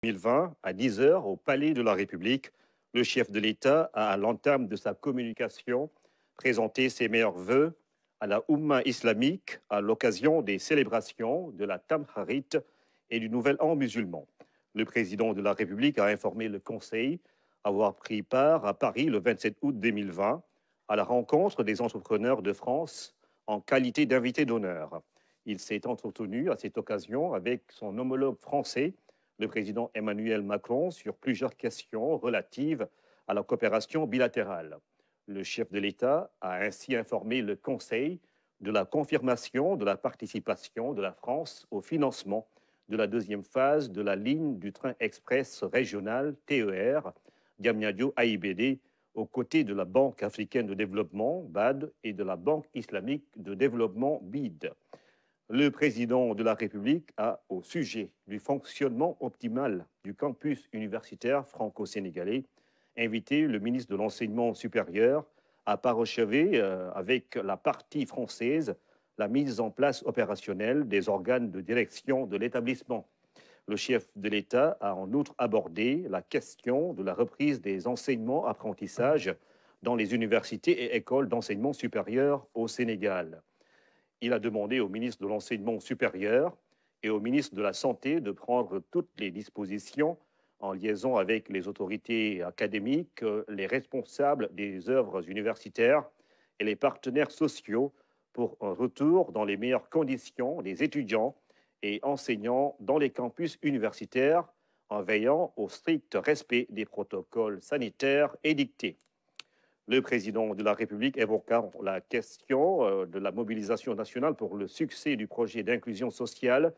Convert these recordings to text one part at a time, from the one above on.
2020, à 10 heures, au Palais de la République, le chef de l'État a, à l'entame de sa communication, présenté ses meilleurs vœux à la Oumma islamique à l'occasion des célébrations de la Tamkharit et du Nouvel An musulman. Le président de la République a informé le Conseil avoir pris part à Paris le 27 août 2020 à la rencontre des entrepreneurs de France en qualité d'invité d'honneur. Il s'est entretenu à cette occasion avec son homologue français, le président Emmanuel Macron, sur plusieurs questions relatives à la coopération bilatérale. Le chef de l'État a ainsi informé le Conseil de la confirmation de la participation de la France au financement de la deuxième phase de la ligne du train express régional TER Diamniadio-AIBD aux côtés de la Banque africaine de développement, BAD, et de la Banque islamique de développement, BID. Le président de la République a, au sujet du fonctionnement optimal du campus universitaire franco-sénégalais, invité le ministre de l'Enseignement supérieur à parachever avec la partie française la mise en place opérationnelle des organes de direction de l'établissement. Le chef de l'État a en outre abordé la question de la reprise des enseignements-apprentissages dans les universités et écoles d'enseignement supérieur au Sénégal. Il a demandé au ministre de l'Enseignement supérieur et au ministre de la Santé de prendre toutes les dispositions en liaison avec les autorités académiques, les responsables des œuvres universitaires et les partenaires sociaux pour un retour dans les meilleures conditions des étudiants et enseignants dans les campus universitaires en veillant au strict respect des protocoles sanitaires édictés. Le président de la République évoqua la question de la mobilisation nationale pour le succès du projet d'inclusion sociale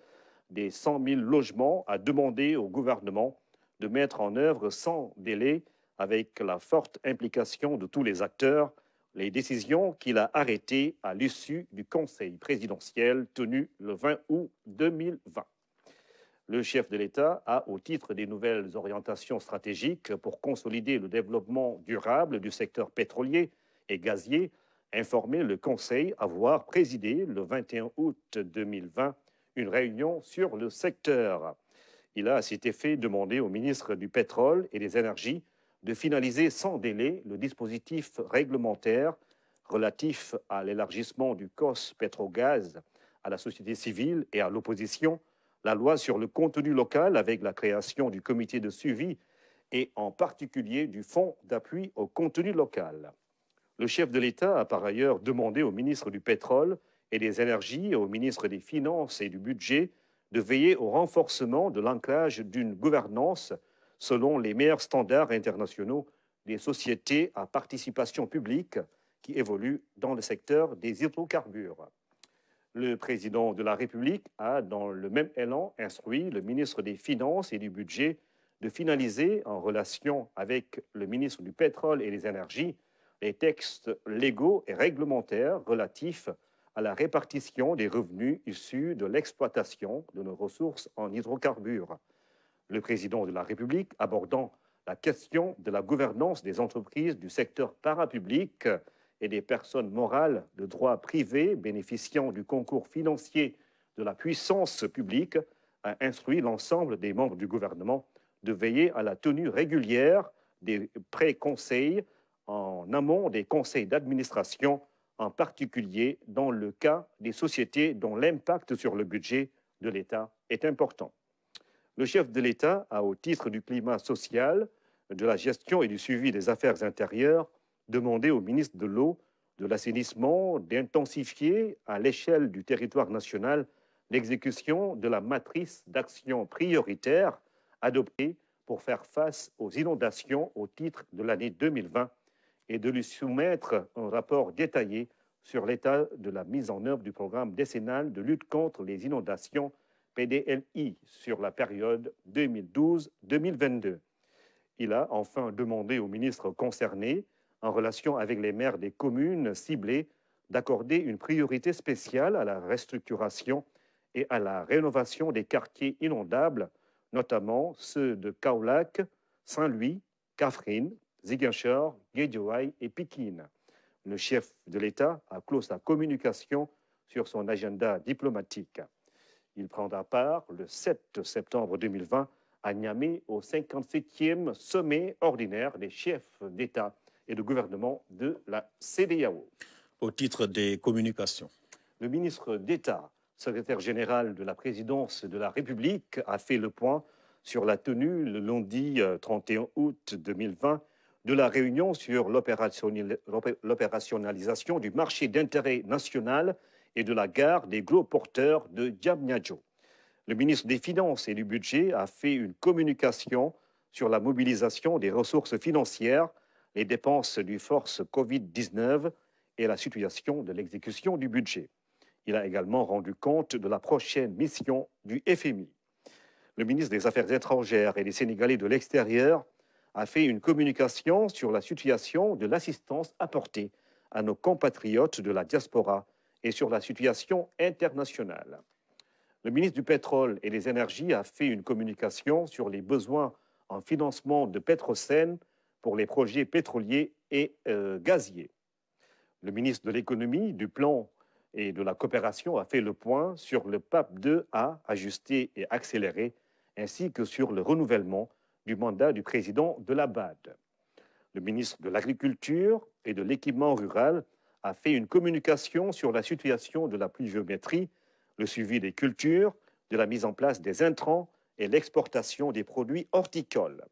des 100 000 logements, a demandé au gouvernement de mettre en œuvre sans délai, avec la forte implication de tous les acteurs, les décisions qu'il a arrêtées à l'issue du Conseil présidentiel tenu le 20 août 2020. Le chef de l'État a, au titre des nouvelles orientations stratégiques pour consolider le développement durable du secteur pétrolier et gazier, informé le Conseil avoir présidé le 21 août 2020 une réunion sur le secteur. Il a à cet effet demandé au ministre du Pétrole et des Énergies de finaliser sans délai le dispositif réglementaire relatif à l'élargissement du COS Pétrogaz à la société civile et à l'opposition, la loi sur le contenu local avec la création du comité de suivi et en particulier du fonds d'appui au contenu local. Le chef de l'État a par ailleurs demandé au ministre du Pétrole et des Énergies et au ministre des Finances et du Budget de veiller au renforcement de l'ancrage d'une gouvernance selon les meilleurs standards internationaux des sociétés à participation publique qui évoluent dans le secteur des hydrocarbures. Le président de la République a, dans le même élan, instruit le ministre des Finances et du Budget de finaliser, en relation avec le ministre du Pétrole et des Énergies, les textes légaux et réglementaires relatifs à la répartition des revenus issus de l'exploitation de nos ressources en hydrocarbures. Le président de la République, abordant la question de la gouvernance des entreprises du secteur parapublic et des personnes morales de droit privé bénéficiant du concours financier de la puissance publique, a instruit l'ensemble des membres du gouvernement de veiller à la tenue régulière des pré-conseils en amont des conseils d'administration, en particulier dans le cas des sociétés dont l'impact sur le budget de l'État est important. Le chef de l'État a, au titre du climat social, de la gestion et du suivi des affaires intérieures, demandé au ministre de l'Eau, de l'Assainissement, d'intensifier à l'échelle du territoire national l'exécution de la matrice d'action prioritaire adoptée pour faire face aux inondations au titre de l'année 2020 et de lui soumettre un rapport détaillé sur l'état de la mise en œuvre du programme décennal de lutte contre les inondations PDLI sur la période 2012-2022. Il a enfin demandé aux ministres concernés, en relation avec les maires des communes ciblées, d'accorder une priorité spéciale à la restructuration et à la rénovation des quartiers inondables, notamment ceux de Kaolack, Saint-Louis, Kaffrine, Ziguinchor, Guédiawaye et Pikine. Le chef de l'État a clos sa communication sur son agenda diplomatique. Il prendra part le 7 septembre 2020 à Niamey au 57e sommet ordinaire des chefs d'État et de gouvernement de la CEDEAO. Au titre des communications. Le ministre d'État, secrétaire général de la présidence de la République, a fait le point sur la tenue le lundi 31 août 2020 de la réunion sur l'opérationnalisation du marché d'intérêt national et de la gare des gros porteurs de Diamniadio. Le ministre des Finances et du Budget a fait une communication sur la mobilisation des ressources financières, les dépenses du force Covid-19 et la situation de l'exécution du budget. Il a également rendu compte de la prochaine mission du FMI. Le ministre des Affaires étrangères et des Sénégalais de l'extérieur a fait une communication sur la situation de l'assistance apportée à nos compatriotes de la diaspora et sur la situation internationale. Le ministre du Pétrole et des Énergies a fait une communication sur les besoins en financement de Petrosen pour les projets pétroliers et gaziers. Le ministre de l'Économie, du Plan et de la Coopération a fait le point sur le PAP 2A ajusté et accéléré, ainsi que sur le renouvellement du mandat du président de la BAD. Le ministre de l'Agriculture et de l'Équipement rural a fait une communication sur la situation de la pluviométrie, le suivi des cultures, de la mise en place des intrants et l'exportation des produits horticoles.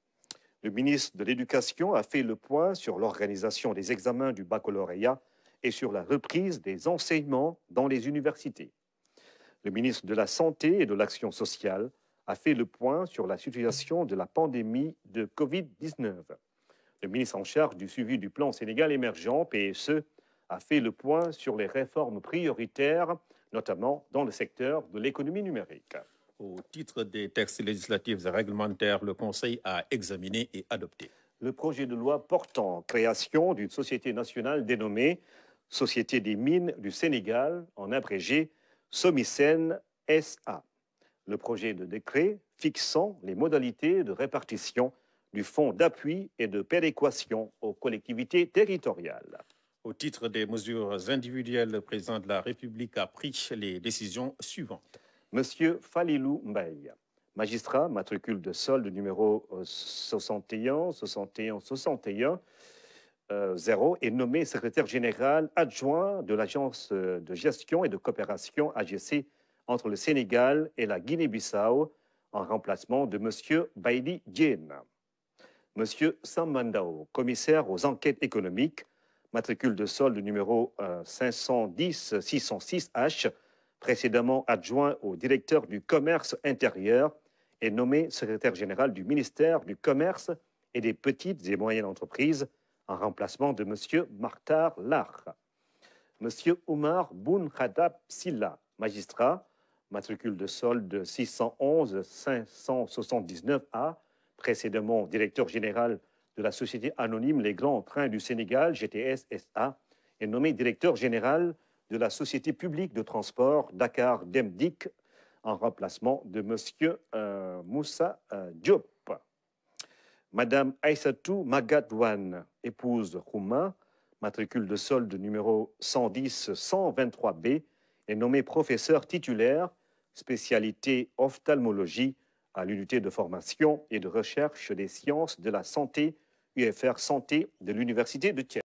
Le ministre de l'Éducation a fait le point sur l'organisation des examens du baccalauréat et sur la reprise des enseignements dans les universités. Le ministre de la Santé et de l'Action sociale a fait le point sur la situation de la pandémie de Covid-19. Le ministre en charge du suivi du plan Sénégal émergent, PSE, a fait le point sur les réformes prioritaires, notamment dans le secteur de l'économie numérique. Au titre des textes législatifs et réglementaires, le Conseil a examiné et adopté le projet de loi portant création d'une société nationale dénommée Société des mines du Sénégal, en abrégé SOMISEN SA. Le projet de décret fixant les modalités de répartition du fonds d'appui et de péréquation aux collectivités territoriales. Au titre des mesures individuelles, le président de la République a pris les décisions suivantes. Monsieur Falilou Mbaye, magistrat, matricule de solde numéro 61 0, est nommé secrétaire général adjoint de l'Agence de gestion et de coopération AGC entre le Sénégal et la Guinée-Bissau en remplacement de monsieur Baïdi Diène. Monsieur Sambandao, commissaire aux enquêtes économiques, matricule de solde numéro 510-606H, précédemment adjoint au directeur du commerce intérieur, est nommé secrétaire général du ministère du Commerce et des petites et moyennes entreprises en remplacement de M. Martar Lar. M. Oumar Boun Khadab Silla, magistrat, matricule de solde 611-579A, précédemment directeur général de la Société anonyme Les Grands Trains du Sénégal, GTS SA, est nommé directeur général de la Société publique de transport Dakar Demdik en remplacement de M. Moussa Diop. Madame Aïssatou Magadouane, épouse Khouma, matricule de solde numéro 110-123B, est nommée professeur titulaire, spécialité ophtalmologie à l'unité de formation et de recherche des sciences de la santé, UFR Santé de l'Université de Thiès.